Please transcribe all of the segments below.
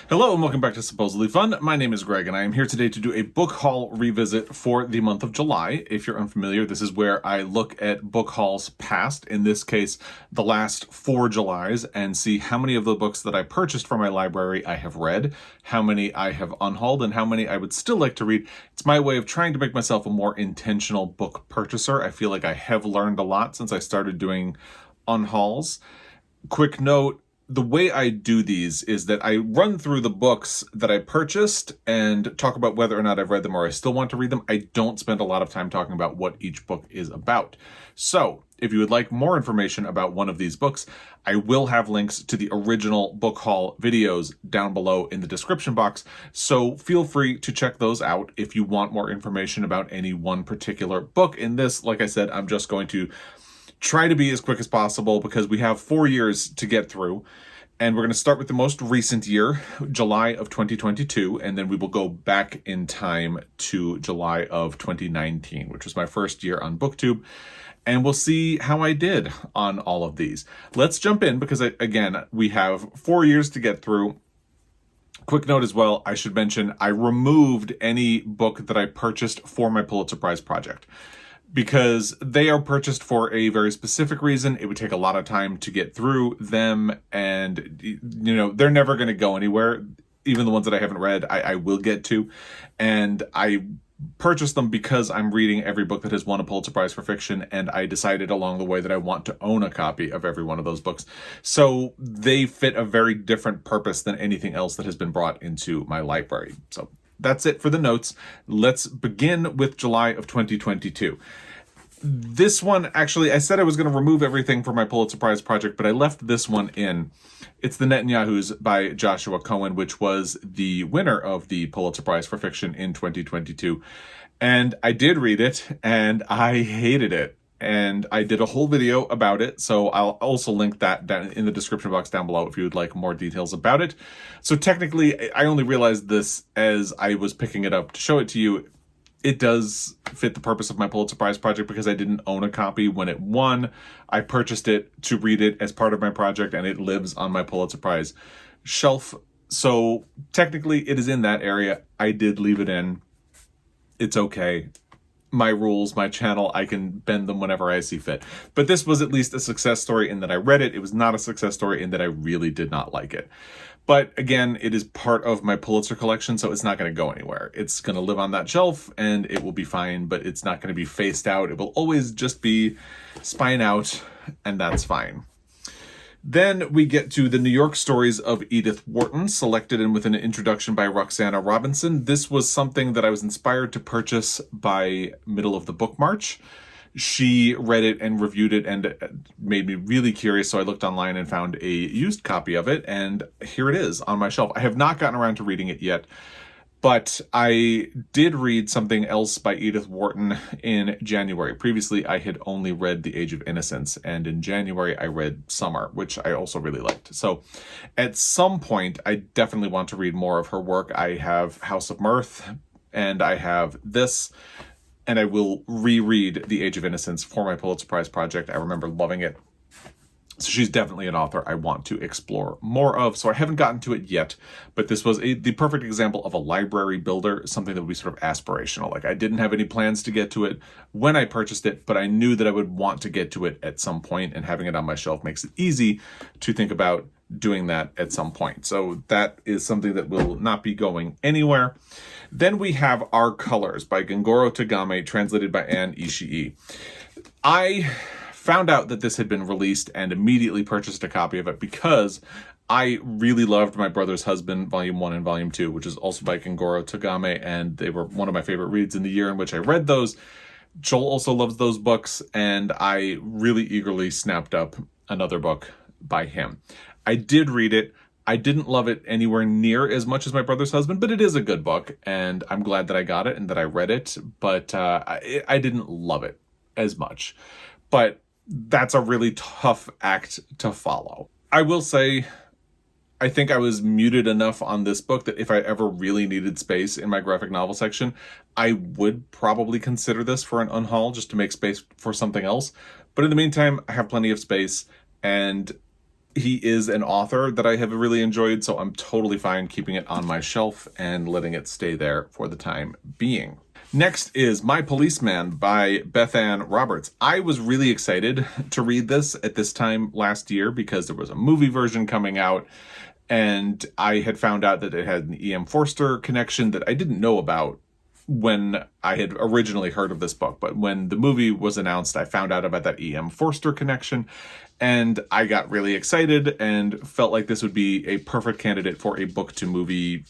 Hello and welcome back to Supposedly Fun. My name is Greg and I am here today to do a book haul revisit for the month of July. If you're unfamiliar, this is where I look at book hauls past, in this case, the last 4 Julys, and see how many of the books that I purchased from my library I have read, how many I have unhauled, and how many I would still like to read. It's my way of trying to make myself a more intentional book purchaser. I feel like I have learned a lot since I started doing unhauls. Quick note, the way I do these is that I run through the books that I purchased and talk about whether or not I've read them or I still want to read them. I don't spend a lot of time talking about what each book is about. So if you would like more information about one of these books, I will have links to the original book haul videos down below in the description box. So feel free to check those out if you want more information about any one particular book. In this, like I said, I'm just going to try to be as quick as possible because we have 4 years to get through. And we're going to start with the most recent year, July of 2022, and then we will go back in time to July of 2019, which was my first year on BookTube. And we'll see how I did on all of these. Let's jump in because, again, we have 4 years to get through. Quick note as well, I should mention, I removed any book that I purchased for my Pulitzer Prize project, because they are purchased for a very specific reason. It would take a lot of time to get through them, and they're never going to go anywhere. Even the ones that I haven't read, I will get to, and I purchased them because I'm reading every book that has won a Pulitzer Prize for fiction, and I decided along the way that I want to own a copy of every one of those books. So they fit a very different purpose than anything else that has been brought into my library. So that's it for the notes. Let's begin with July of 2022. This one, actually, I said I was going to remove everything from my Pulitzer Prize project, but I left this one in. It's The Netanyahus by Joshua Cohen, which was the winner of the Pulitzer Prize for fiction in 2022. And I did read it, and I hated it. And I did a whole video about it, so I'll also link that down in the description box down below if you would like more details about it. So technically, I only realized this as I was picking it up to show it to you. It does fit the purpose of my Pulitzer Prize project because I didn't own a copy when it won. I purchased it to read it as part of my project, and it lives on my Pulitzer Prize shelf. So technically, it is in that area. I did leave it in. It's okay. My rules, my channel, I can bend them whenever I see fit. But this was at least a success story in that I read it. It was not a success story in that I really did not like it. But again, it is part of my Pulitzer collection, so it's not going to go anywhere. It's going to live on that shelf and it will be fine, but it's not going to be faced out. It will always just be spine out, and that's fine. Then we get to the New York stories of Edith Wharton, selected and with an introduction by Roxana Robinson. This was something that I was inspired to purchase by middle of the book march. She read it and reviewed it and made me really curious, so I looked online and found a used copy of it, and here it is on my shelf. I have not gotten around to reading it yet, but I did read something else by Edith Wharton in January. Previously, I had only read The Age of Innocence, and in January, I read Summer, which I also really liked. So at some point, I definitely want to read more of her work. I have House of Mirth, and I have this, and I will reread The Age of Innocence for my Pulitzer Prize project. I remember loving it. So she's definitely an author I want to explore more of. So I haven't gotten to it yet, but this was the perfect example of a library builder, something that would be sort of aspirational. Like, I didn't have any plans to get to it when I purchased it, but I knew that I would want to get to it at some point, and having it on my shelf makes it easy to think about doing that at some point. So that is something that will not be going anywhere. Then we have Our Colors by Gengoroh Tagame, translated by Ishii. I found out that this had been released and immediately purchased a copy of it because I really loved My Brother's Husband, Volume 1 and Volume 2, which is also by Gengoroh Tagame, and they were one of my favorite reads in the year in which I read those. Joel also loves those books, and I really eagerly snapped up another book by him. I did read it. I didn't love it anywhere near as much as My Brother's Husband, but it is a good book, and I'm glad that I got it and that I read it, but I didn't love it as much. But that's a really tough act to follow. I will say, I think I was muted enough on this book that if I ever really needed space in my graphic novel section, I would probably consider this for an unhaul just to make space for something else. But in the meantime, I have plenty of space, and he is an author that I have really enjoyed, so I'm totally fine keeping it on my shelf and letting it stay there for the time being. Next is My Policeman by Bethan Roberts. I was really excited to read this at this time last year because there was a movie version coming out, and I had found out that it had an E.M. Forster connection that I didn't know about when I had originally heard of this book. But when the movie was announced, I found out about that E.M. Forster connection, and I got really excited and felt like this would be a perfect candidate for a book-to-movie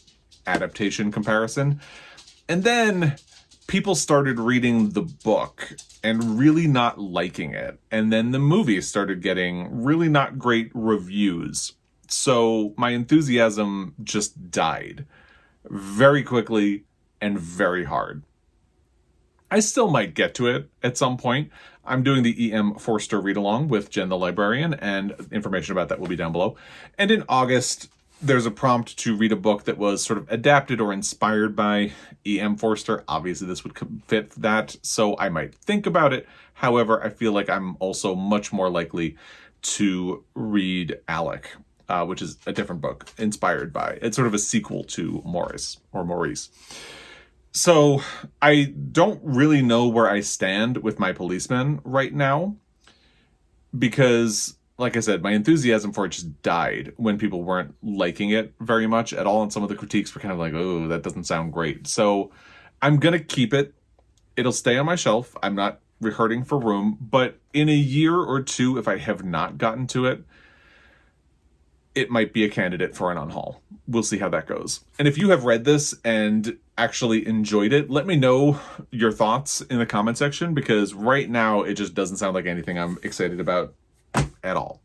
adaptation comparison. And then people started reading the book and really not liking it. And then the movie started getting really not great reviews. So my enthusiasm just died very quickly and very hard. I still might get to it at some point. I'm doing the E.M. Forster read-along with Jen the Librarian, and information about that will be down below. And in August, there's a prompt to read a book that was sort of adapted or inspired by E.M. Forster. Obviously, this would fit that, so I might think about it. However, I feel like I'm also much more likely to read Alec, which is a different book inspired by. It's sort of a sequel to Maurice. So I don't really know where I stand with My Policeman right now because, like I said, my enthusiasm for it just died when people weren't liking it very much at all. And some of the critiques were kind of like, oh, that doesn't sound great. So I'm going to keep it. It'll stay on my shelf. I'm not hurting for room. But in a year or two, if I have not gotten to it, it might be a candidate for an unhaul. We'll see how that goes. And if you have read this and actually enjoyed it, let me know your thoughts in the comment section, because right now it just doesn't sound like anything I'm excited about at all.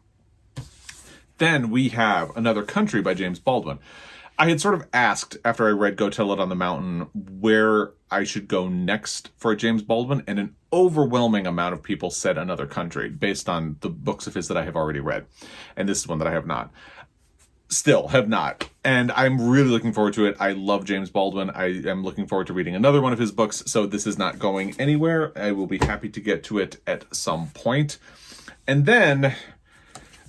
Then we have Another Country by James Baldwin. I had sort of asked after I read Go Tell It on the Mountain where I should go next for a James Baldwin, and an overwhelming amount of people said Another Country based on the books of his that I have already read. And this is one that I have not. Still have not. And I'm really looking forward to it. I love James Baldwin. I am looking forward to reading another one of his books, so this is not going anywhere. I will be happy to get to it at some point. And then,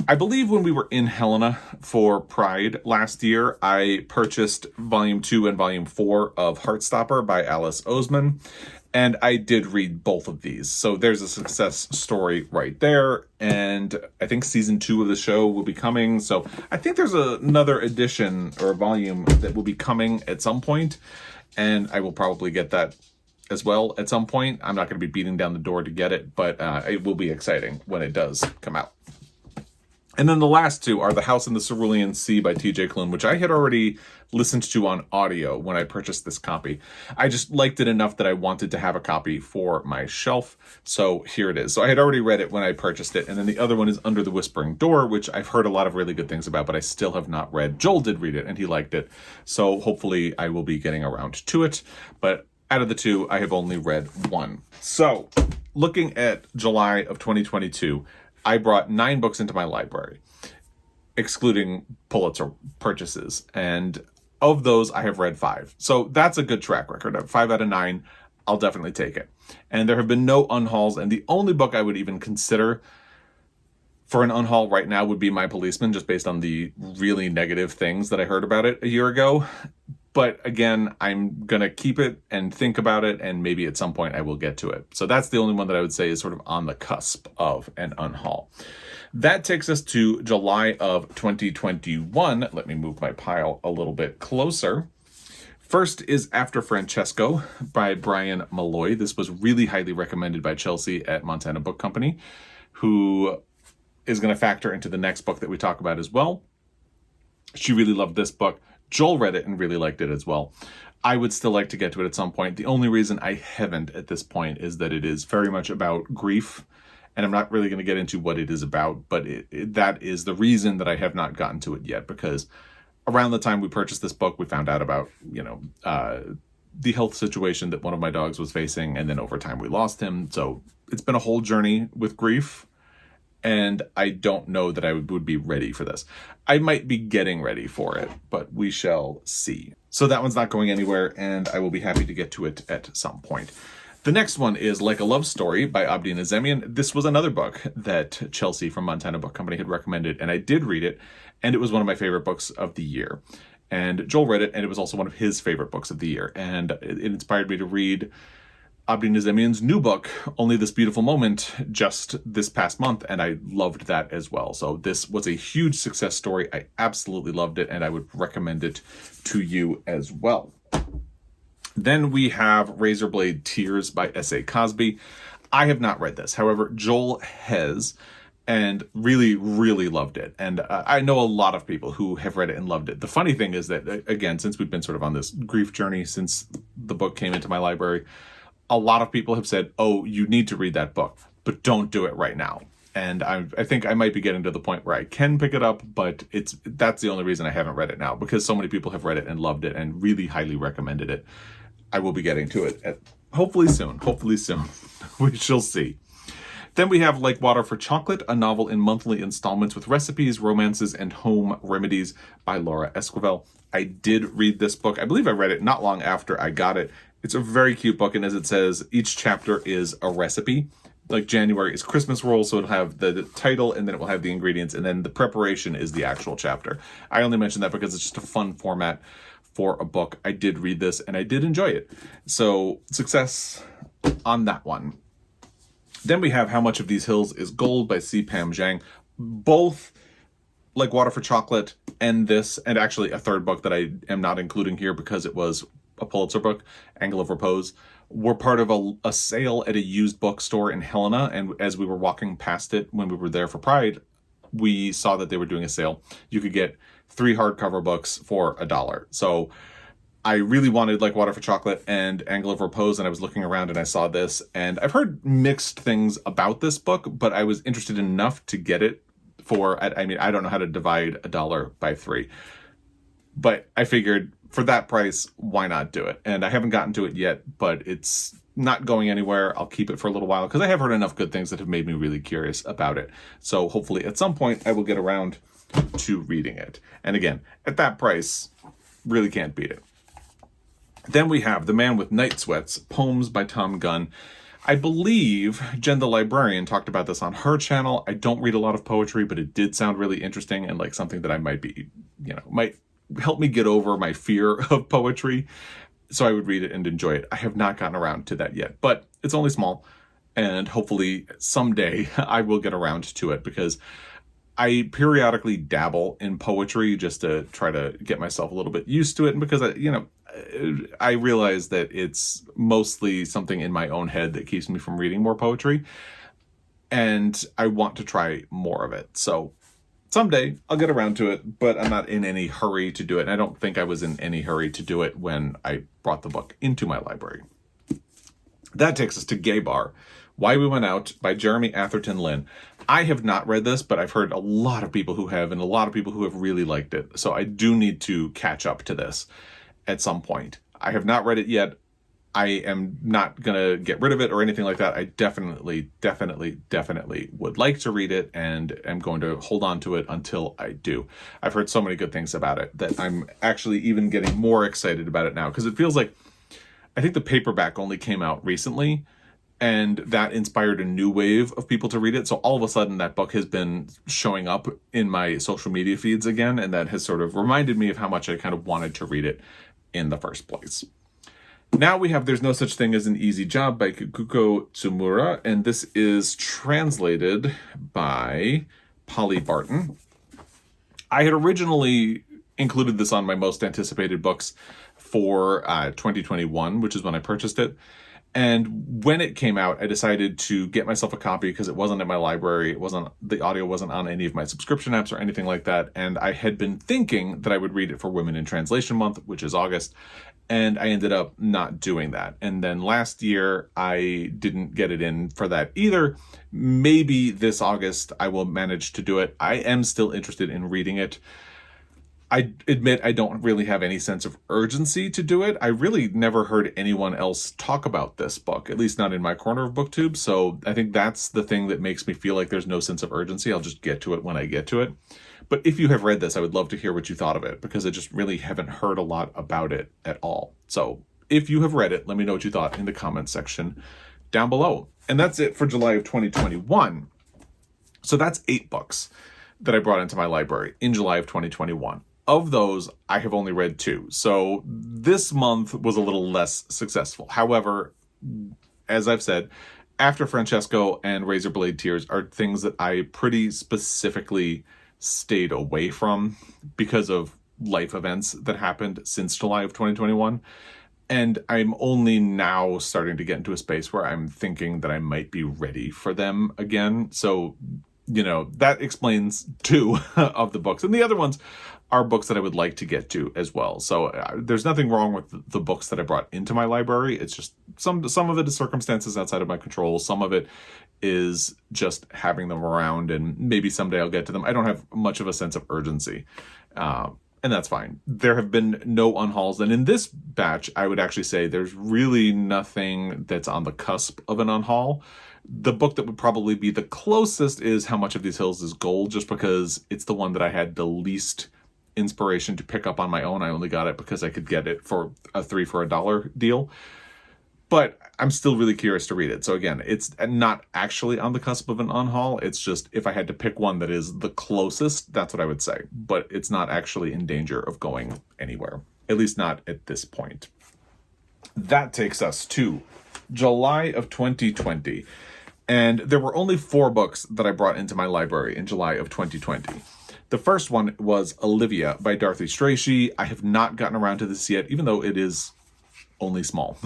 I believe when we were in Helena for Pride last year, I purchased Volume 2 and Volume 4 of Heartstopper by Alice Oseman. And I did read both of these. So there's a success story right there. And I think season 2 of the show will be coming. So I think there's another edition or volume that will be coming at some point. And I will probably get that as well at some point. I'm not going to be beating down the door to get it, but it will be exciting when it does come out. And then the last two are The House in the Cerulean Sea by T.J. Klune, which I had already listened to on audio when I purchased this copy. I just liked it enough that I wanted to have a copy for my shelf, so here it is. So I had already read it when I purchased it, and then the other one is Under the Whispering Door, which I've heard a lot of really good things about, but I still have not read. Joel did read it, and he liked it, so hopefully I will be getting around to it, but out of the two, I have only read one. So, looking at July of 2022, I brought 9 books into my library, excluding Pulitzer purchases. And of those, I have read 5. So that's a good track record. 5 out of 9, I'll definitely take it. And there have been no unhauls. And the only book I would even consider for an unhaul right now would be My Policeman, just based on the really negative things that I heard about it a year ago. But again, I'm going to keep it and think about it, and maybe at some point I will get to it. So that's the only one that I would say is sort of on the cusp of an unhaul. That takes us to July of 2021. Let me move my pile a little bit closer. First is After Francesco by Brian Malloy. This was really highly recommended by Chelsea at Montana Book Company, who is going to factor into the next book that we talk about as well. She really loved this book. Joel read it and really liked it as well. I would still like to get to it at some point. The only reason I haven't at this point is that it is very much about grief, and I'm not really going to get into what it is about, but that is the reason that I have not gotten to it yet, because around the time we purchased this book, we found out about, the health situation that one of my dogs was facing, and then over time we lost him. So it's been a whole journey with grief, and I don't know that I would be ready for this. I might be getting ready for it, but we shall see. So that one's not going anywhere, and I will be happy to get to it at some point. The next one is Like a Love Story by Abdi and Nazemian. This was another book that Chelsea from Montana Book Company had recommended, and I did read it, and it was one of my favorite books of the year. And Joel read it, and it was also one of his favorite books of the year. And it inspired me to read Abdi Nazemian's new book, Only This Beautiful Moment, just this past month, and I loved that as well. So this was a huge success story. I absolutely loved it, and I would recommend it to you as well. Then we have Razorblade Tears by S.A. Crosby. I have not read this. However, Joel has, and really, really loved it. And I know a lot of people who have read it and loved it. The funny thing is that, again, since we've been sort of on this grief journey since the book came into my library, a lot of people have said, oh, you need to read that book, but don't do it right now. And I think I might be getting to the point where I can pick it up, but that's the only reason I haven't read it now, because so many people have read it and loved it and really highly recommended it. I will be getting to it hopefully soon. Hopefully soon. We shall see. Then we have Like Water for Chocolate, a novel in monthly installments with recipes, romances, and home remedies by Laura Esquivel. I did read this book. I believe I read it not long after I got it. It's a very cute book, and as it says, each chapter is a recipe. Like January is Christmas rolls, so it'll have the title, and then it will have the ingredients, and then the preparation is the actual chapter. I only mention that because it's just a fun format for a book. I did read this, and I did enjoy it. So success on that one. Then we have How Much of These Hills is Gold by C. Pam Zhang. Both Like Water for Chocolate and this, and actually a third book that I am not including here because it was a Pulitzer book, Angle of Repose, were part of a sale at a used bookstore in Helena. And as we were walking past it when we were there for Pride, we saw that they were doing a sale. You could get 3 hardcover books for $1. So I really wanted Like Water for Chocolate and Angle of Repose, and I was looking around and I saw this. And I've heard mixed things about this book, but I was interested enough to get it for, I mean, I don't know how to divide $1 by 3. But I figured for that price, why not do it? And I haven't gotten to it yet, but it's not going anywhere. I'll keep it for a little while because I have heard enough good things that have made me really curious about it. So hopefully at some point I will get around to reading it. And again, at that price, really can't beat it. Then we have The Man with Night Sweats, Poems by Thom Gunn. I believe Jen the Librarian talked about this on her channel. I don't read a lot of poetry, but it did sound really interesting and like something that I might be, might help me get over my fear of poetry. So I would read it and enjoy it. I have not gotten around to that yet, but it's only small. And hopefully someday I will get around to it because I periodically dabble in poetry just to try to get myself a little bit used to it. And because, I realize that it's mostly something in my own head that keeps me from reading more poetry. And I want to try more of it. So someday I'll get around to it, but I'm not in any hurry to do it. And I don't think I was in any hurry to do it when I brought the book into my library. That takes us to Gay Bar, Why We Went Out by Jeremy Atherton Lynn. I have not read this, but I've heard a lot of people who have, and a lot of people who have really liked it. So I do need to catch up to this at some point. I have not read it yet. I am not going to get rid of it or anything like that. I definitely would like to read it and am going to hold on to it until I do. I've heard so many good things about it that I'm actually even getting more excited about it now because it feels like, I think the paperback only came out recently and that inspired a new wave of people to read it. So all of a sudden that book has been showing up in my social media feeds again. And that has sort of reminded me of how much I kind of wanted to read it in the first place. Now we have There's No Such Thing as an Easy Job by Kikuko Tsumura, and this is translated by Polly Barton. I had originally included this on my most anticipated books for 2021, which is when I purchased it. And when it came out, I decided to get myself a copy because it wasn't in my library. The audio wasn't on any of my subscription apps or anything like that. And I had been thinking that I would read it for Women in Translation Month, which is August. And I ended up not doing that. And then last year, I didn't get it in for that either. Maybe this August, I will manage to do it. I am still interested in reading it. I admit I don't really have any sense of urgency to do it. I really never heard anyone else talk about this book, at least not in my corner of BookTube. So I think that's the thing that makes me feel like there's no sense of urgency. I'll just get to it when I get to it. But if you have read this, I would love to hear what you thought of it because I just really haven't heard a lot about it at all. So if you have read it, let me know what you thought in the comments section down below. And that's it for July of 2021. So that's 8 books that I brought into my library in July of 2021. Of those, I have only read 2. So this month was a little less successful. However, as I've said, After Francesco and Razorblade Tears are things that I pretty specifically stayed away from because of life events that happened since July of 2021. And I'm only now starting to get into a space where I'm thinking that I might be ready for them again. So, you know, that explains 2 of the books. And the other ones are books that I would like to get to as well. So there's nothing wrong with the books that I brought into my library. It's just some of it is circumstances outside of my control. Some of it is just having them around, and maybe someday I'll get to them. I don't have much of a sense of urgency. And that's fine. There have been no unhauls. And in this batch, I would actually say there's really nothing that's on the cusp of an unhaul. The book that would probably be the closest is How Much of These Hills is Gold, just because it's the one that I had the least inspiration to pick up on my own. I only got it because I could get it for a 3 for $1 deal. But I'm still really curious to read it. So again, it's not actually on the cusp of an unhaul. It's just, if I had to pick one that is the closest, that's what I would say. But it's not actually in danger of going anywhere, at least not at this point. That takes us to July of 2020. And there were only 4 books that I brought into my library in July of 2020. The first one was Olivia by Dorothy Strachey. I have not gotten around to this yet, even though it is only small.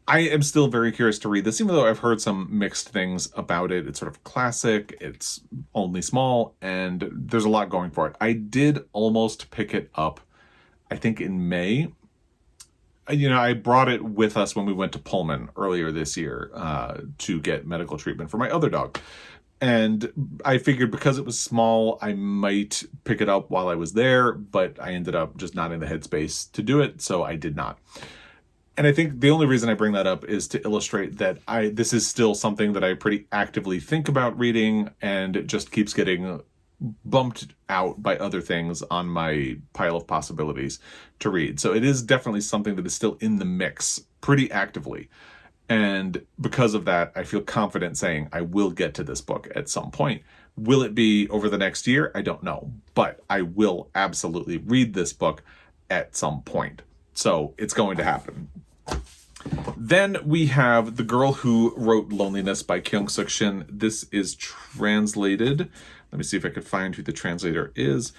I am still very curious to read this, even though I've heard some mixed things about it. It's sort of classic, it's only small, and there's a lot going for it. I did almost pick it up, I think in May. You know, I brought it with us when we went to Pullman earlier this year to get medical treatment for my other dog. And I figured because it was small, I might pick it up while I was there, but I ended up just not in the headspace to do it, so I did not. And I think the only reason I bring that up is to illustrate that this is still something that I pretty actively think about reading, and it just keeps getting bumped out by other things on my pile of possibilities to read. So it is definitely something that is still in the mix pretty actively. And because of that, I feel confident saying I will get to this book at some point. Will it be over the next year? I don't know. But I will absolutely read this book at some point. So it's going to happen. Then we have The Girl Who Wrote Loneliness by Kyung-Suk Shin. This is translated. Let me see if I could find who the translator is.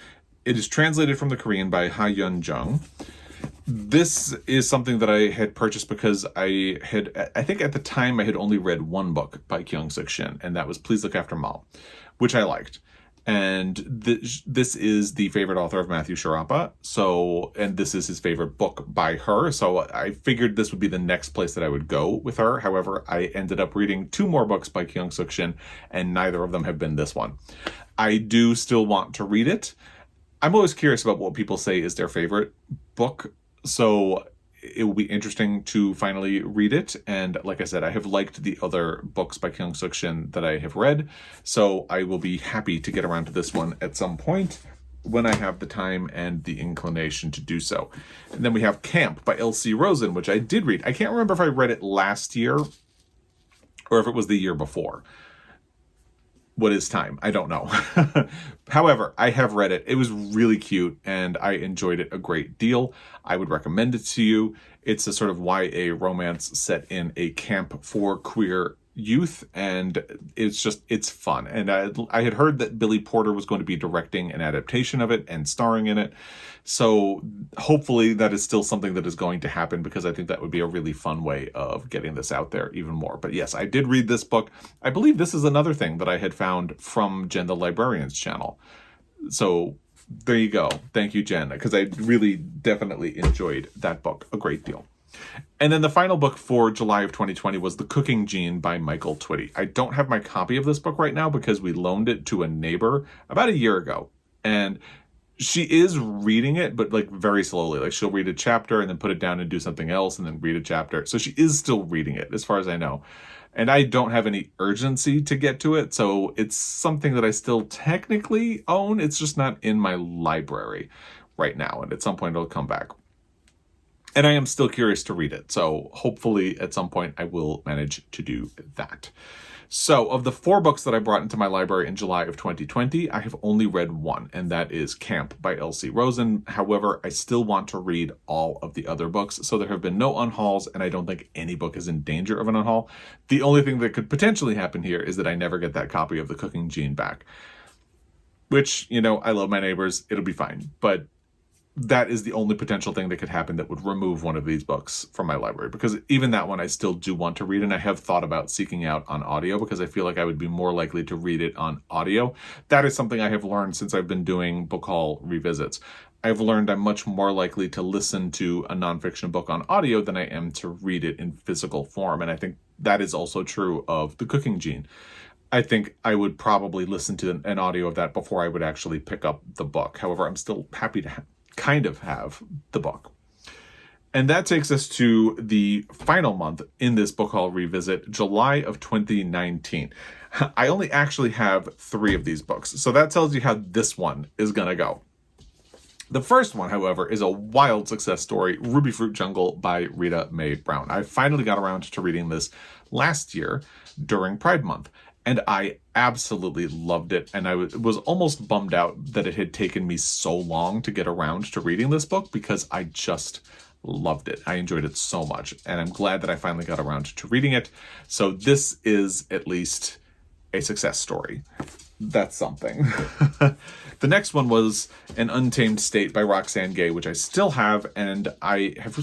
It is translated from the Korean by Ha-Yeon Jung. This is something that I had purchased because I think at the time I had only read 1 book by Kyung-Suk Shin, and that was Please Look After Mal, which I liked. And this is the favorite author of Matthew Sharapa, and this is his favorite book by her, so I figured this would be the next place that I would go with her. However, I ended up reading 2 more books by Kyung-Suk Shin, and neither of them have been this one. I do still want to read it. I'm always curious about what people say is their favorite book, so it will be interesting to finally read it. And like I said, I have liked the other books by Kyung-Suk Shin that I have read, so I will be happy to get around to this one at some point when I have the time and the inclination to do so. And then we have Camp by L.C. Rosen, which I did read. I can't remember if I read it last year or if it was the year before. What is time? I don't know. However, I have read it. It was really cute, and I enjoyed it a great deal. I would recommend it to you. It's a sort of YA romance set in a camp for queer youth, and it's fun. And I had heard that Billy Porter was going to be directing an adaptation of it and starring in it. So hopefully that is still something that is going to happen, because I think that would be a really fun way of getting this out there even more. But yes, I did read this book. I believe this is another thing that I had found from Jen the Librarian's channel. So there you go. Thank you, Jen, because I really definitely enjoyed that book a great deal. And then the final book for July of 2020 was The Cooking Gene by Michael Twitty. I don't have my copy of this book right now because we loaned it to a neighbor about a year ago. And she is reading it, but like very slowly. Like she'll read a chapter and then put it down and do something else and then read a chapter. So she is still reading it as far as I know. And I don't have any urgency to get to it. So it's something that I still technically own. It's just not in my library right now. And at some point it'll come back. And I am still curious to read it. So hopefully at some point I will manage to do that. So of the 4 books that I brought into my library in July of 2020, I have only read one, and that is Camp by L.C. Rosen. However, I still want to read all of the other books. So there have been no unhauls, and I don't think any book is in danger of an unhaul. The only thing that could potentially happen here is that I never get that copy of The Cooking Gene back. Which, I love my neighbors. It'll be fine. But that is the only potential thing that could happen that would remove one of these books from my library, because even that one I still do want to read, and I have thought about seeking out on audio because I feel like I would be more likely to read it on audio. That is something I have learned since I've been doing book haul revisits. I've learned I'm much more likely to listen to a nonfiction book on audio than I am to read it in physical form, and I think that is also true of The Cooking Gene. I think I would probably listen to an audio of that before I would actually pick up the book. However, I'm still happy to kind of have the book. And that takes us to the final month in this book haul revisit, July of 2019. I only actually have 3 of these books, so that tells you how this one is going to go. The first one, however, is a wild success story, Ruby Fruit Jungle by Rita Mae Brown. I finally got around to reading this last year during Pride Month, and I absolutely loved it, and I was almost bummed out that it had taken me so long to get around to reading this book because I just loved it. I enjoyed it so much, and I'm glad that I finally got around to reading it. So this is at least a success story. That's something. The next one was An Untamed State by Roxane Gay, which I still have, and I have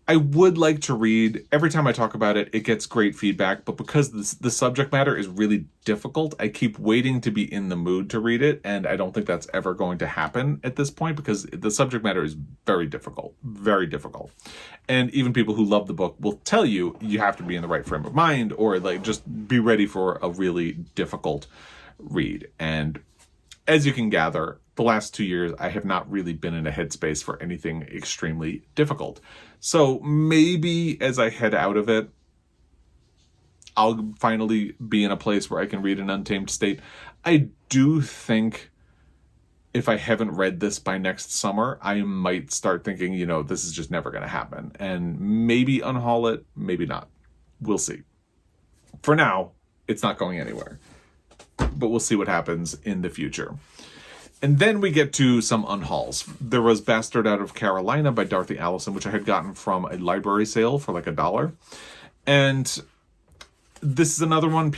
I would like to read. Every time I talk about it, it gets great feedback, but because the subject matter is really difficult, I keep waiting to be in the mood to read it, and I don't think that's ever going to happen at this point because the subject matter is very difficult, very difficult. And even people who love the book will tell you have to be in the right frame of mind or just be ready for a really difficult read. And as you can gather, the last 2 years, I have not really been in a headspace for anything extremely difficult. So maybe as I head out of it, I'll finally be in a place where I can read An Untamed State. I do think if I haven't read this by next summer, I might start thinking, this is just never going to happen. And maybe unhaul it, maybe not. We'll see. For now, it's not going anywhere. But we'll see what happens in the future. And then we get to some unhauls. There was Bastard Out of Carolina by Dorothy Allison, which I had gotten from a library sale for like $1. And this is another one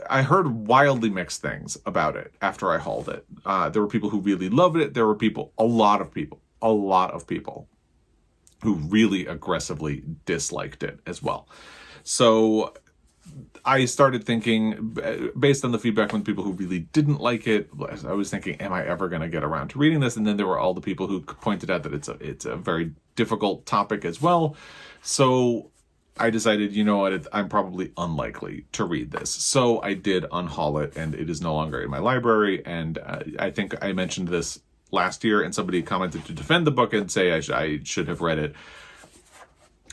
I heard wildly mixed things about it after I hauled it. There were people who really loved it. There were a lot of people who really aggressively disliked it as well. So I started thinking, based on the feedback from people who really didn't like it, I was thinking, am I ever going to get around to reading this? And then there were all the people who pointed out that it's a very difficult topic as well. So I decided, I'm probably unlikely to read this. So I did unhaul it, and it is no longer in my library. And I think I mentioned this last year, and somebody commented to defend the book and say I should have read it.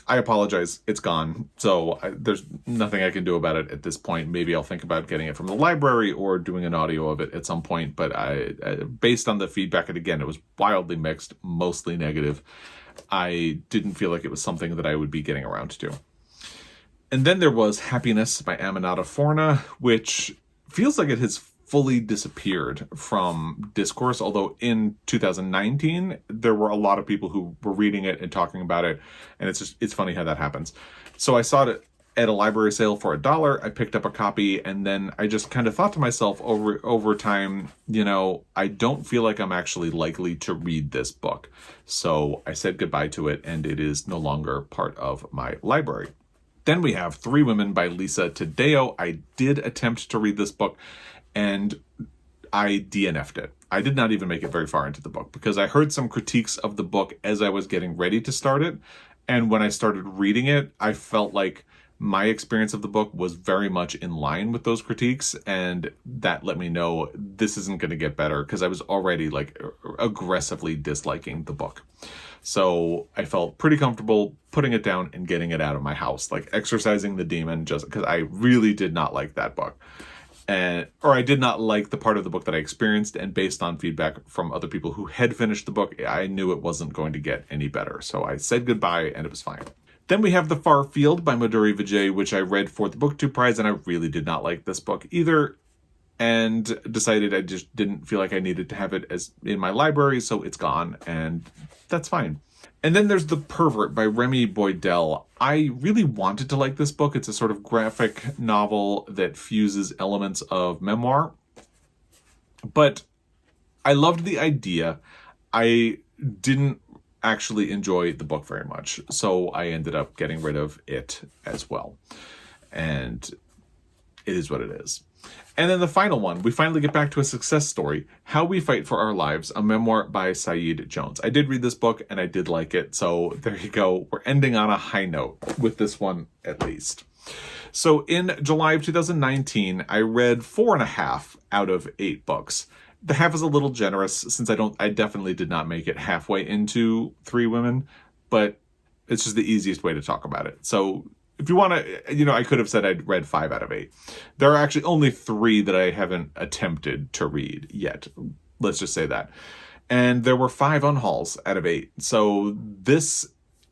I apologize. It's gone. So there's nothing I can do about it at this point. Maybe I'll think about getting it from the library or doing an audio of it at some point. But I based on the feedback, and again, it was wildly mixed, mostly negative. I didn't feel like it was something that I would be getting around to. And then there was Happiness by Aminata Forna, which feels like it has fully disappeared from discourse, although in 2019 there were a lot of people who were reading it and talking about it, and it's funny how that happens. So I saw it at a library sale for $1. I picked up a copy, and then I just kind of thought to myself over time, I don't feel like I'm actually likely to read this book. So I said goodbye to it, and it is no longer part of my library. Then we have Three Women by Lisa Taddeo. I did attempt to read this book, and I DNF'd it. I did not even make it very far into the book because I heard some critiques of the book as I was getting ready to start it. And when I started reading it, I felt like my experience of the book was very much in line with those critiques. And that let me know this isn't going to get better because I was already aggressively disliking the book. So I felt pretty comfortable putting it down and getting it out of my house, exorcising the demon, just because I really did not like that book. or I did not like the part of the book that I experienced, and based on feedback from other people who had finished the book, I knew it wasn't going to get any better. So I said goodbye, and it was fine. Then we have The Far Field by Madhuri Vijay, which I read for the BookTube Prize, and I really did not like this book either, and decided I just didn't feel like I needed to have it as in my library, so it's gone, and that's fine. And then there's The Pervert by Remy Boydell. I really wanted to like this book. It's a sort of graphic novel that fuses elements of memoir. But I loved the idea. I didn't actually enjoy the book very much, so I ended up getting rid of it as well. And it is what it is. And then the final one, we finally get back to a success story, How We Fight for Our Lives, a memoir by Saeed Jones. I did read this book and I did like it, so there you go. We're ending on a high note with this one, at least. So in July of 2019, I read 4.5 out of 8 books. The half is a little generous since I definitely did not make it halfway into Three Women, but it's just the easiest way to talk about it. So if you want to, I could have said I'd read 5 out of 8. There are actually only 3 that I haven't attempted to read yet. Let's just say that. And there were 5 unhauls out of 8. So this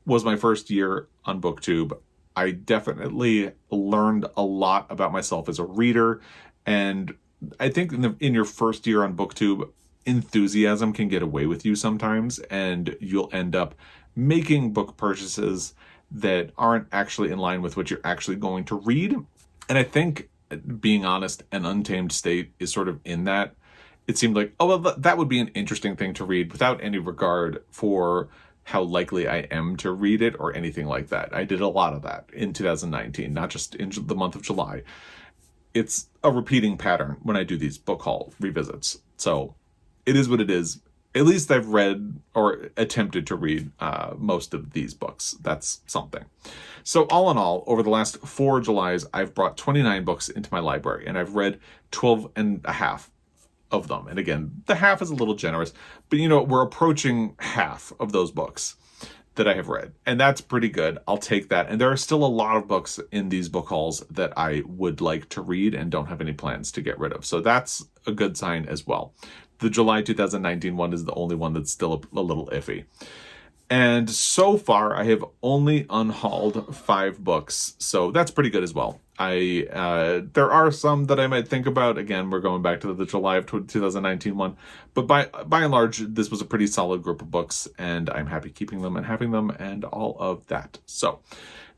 was my first year on BookTube. I definitely learned a lot about myself as a reader. And I think in your first year on BookTube, enthusiasm can get away with you sometimes. And you'll end up making book purchases that aren't actually in line with what you're actually going to read. And I think, being honest, An Untamed State is sort of in that. It seemed like, oh, well, that would be an interesting thing to read without any regard for how likely I am to read it or anything like that. I did a lot of that in 2019, not just in the month of July. It's a repeating pattern when I do these book haul revisits. So it is what it is. At least I've read or attempted to read most of these books. That's something. So all in all, over the last 4 Julys, I've brought 29 books into my library, and I've read 12.5 of them. And again, the half is a little generous, but we're approaching half of those books that I have read, and that's pretty good. I'll take that. And there are still a lot of books in these book hauls that I would like to read and don't have any plans to get rid of. So that's a good sign as well. The July 2019 one is the only one that's still a little iffy. And so far, I have only unhauled 5 books, so that's pretty good as well. There are some that I might think about. Again, we're going back to the July of 2019 one, but by and large, this was a pretty solid group of books, and I'm happy keeping them and having them and all of that. So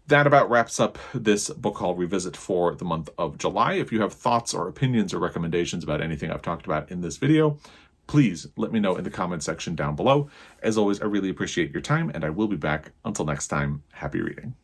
that about wraps up this book haul revisit for the month of July. If you have thoughts or opinions or recommendations about anything I've talked about in this video, please let me know in the comment section down below. As always, I really appreciate your time, and I will be back. Until next time, happy reading.